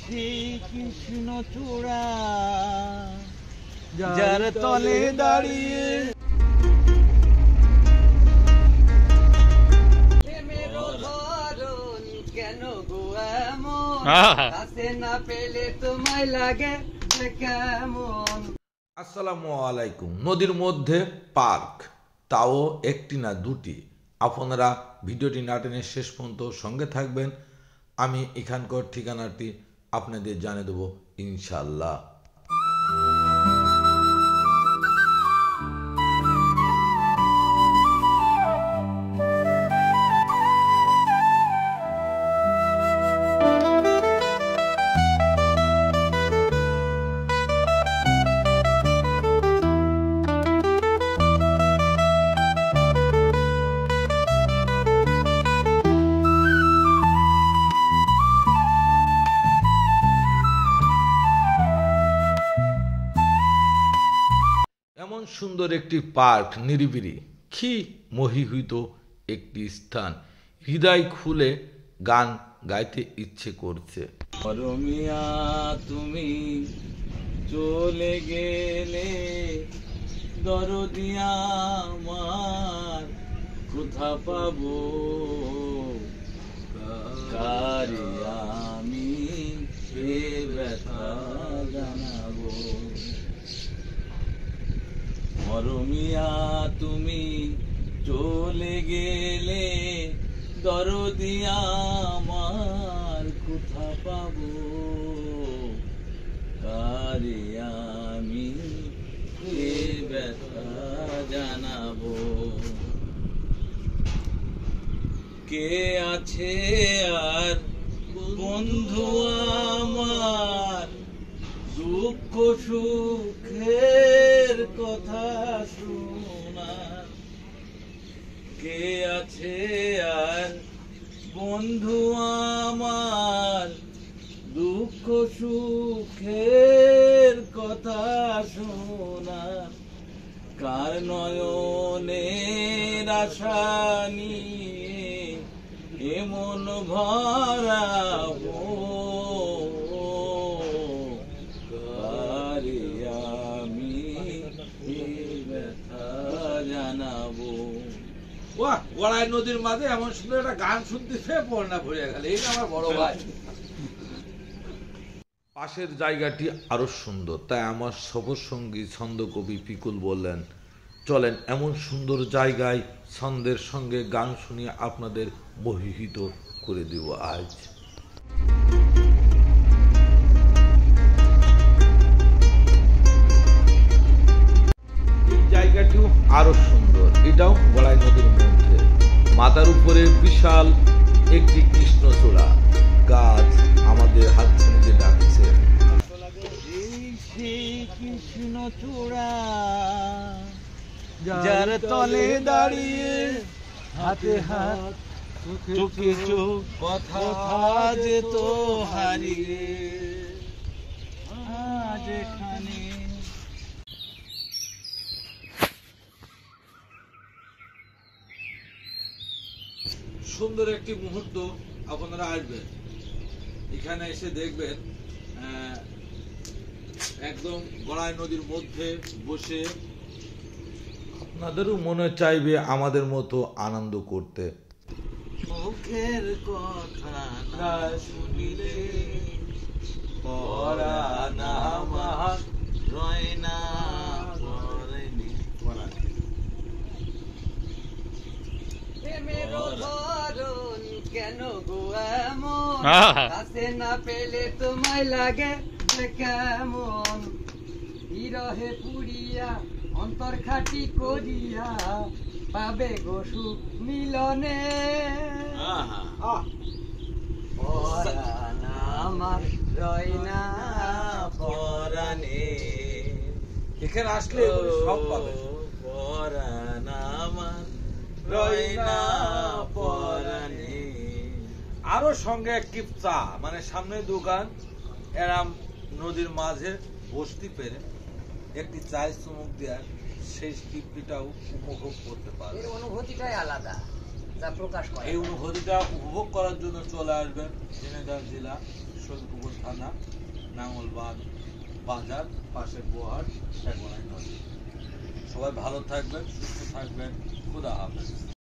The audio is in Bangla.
শ্রীকৃষ্ণ চূড়া যার তলে দাঁড়িয়ে কেন গো এমন কাছে না পেলে তোমায় লাগে কেমন। আসসালামু আলাইকুম। নদীর মধ্যে পার্ক, তাও একটি না দুটি। আপনারা ভিডিওটি না টেনে শেষ পর্যন্ত সঙ্গে থাকবেন। আমি এখানকার ঠিকানাটি আপনাদের জানিয়ে দেবো ইনশাল্লাহ। এমন সুন্দর একটি পার্ক, নিরিবিলি, কি মোহিত একটি স্থান, হৃদয় খুলে গান গাইতে ইচ্ছে করছে। রমিয়া তুমি চলে গেলে দরদিয়া আমার কোথা পাবো, কারে আমি এ ব্যথা জানাবো। মরমিয়া তুমি চলে গেলে দরদিয়া আমার কোথা পাবো, কারে আমি এ ব্যথা জানাবো। কে আছে আর বন্ধু আমার দুঃখ সুখের কথা শোনা, কে আছে আর বন্ধু আমার দুঃখ সুখের কথা শোনা, কার নয়নের আশা নিয়ে এমন ভরা গড়াই নদীর মাঝে এমন সুন্দর একটা গান শুনতে বন্যা ভরে গেল। এই আমার বড় ভাই। পাশের জায়গাটি আরো সুন্দর, তাই আমার সফর সঙ্গী ছন্দ কবি পিকুল বললেন, চলেন এমন সুন্দর জায়গায় ছন্দের সঙ্গে গান শুনিয়ে আপনাদের মোহিত করে দেব আজ। এই জায়গাটিও আরো সুন্দর, এটাও গড়াই নদীর মধ্যে। মাথার উপরে বিশাল একটি কৃষ্ণচূড়া গাছ আমাদের হাত ছেড়ে ডাকছে। শ্রীকৃষ্ণ চূড়া যার তলে দাঁড়িয়ে হাতে হাত চোখে চোখ কথা যেত হারিয়ে আজ এখানে। সুন্দর একটি মুহূর্ত আপনারা আসবেন, এখানে এসে দেখবেন একদম গড়াই নদীর মধ্যে বসে আপনাদেরও মনে চাইবে আমাদের মতো আনন্দ করতে। মুখের কথা না শুনিলে পরাণ আমার রয় না পড়েনি। প্রেমের ধরন কেন গো এমন কাছে না পেলে তোমায় লাগে কেমন। বিরহে পুরিয়া অন্তর খাটি করিয়া পাবে গো সুখ মিলনে। পরাণ আমার রয় না পরাণে। এখানে আসলে সব পাবে। পরাণ আমার রয় না পরাণে। আরো সঙ্গে একটি চা, মানে সামনে দোকান, এরাম নদীর মাঝে বসতে পেরে একটি চায়ের চুমুক দেওয়ার সেই তৃপ্তিটাও উপভোগ করতে পারবে। অনুভূতিটাই আলাদা, যা প্রকাশ করে। এই অনুভূতিটা উপভোগ করার জন্য চলে আসবেন ঝিনাইদহ জেলা শৈলকুপুর থানা, নাঙ্গলবাদ বাজার, পাশে বোয়ার শেখবনাই নদী। সবাই ভালো থাকবেন, সুস্থ থাকবেন। খুদা হাফেজ।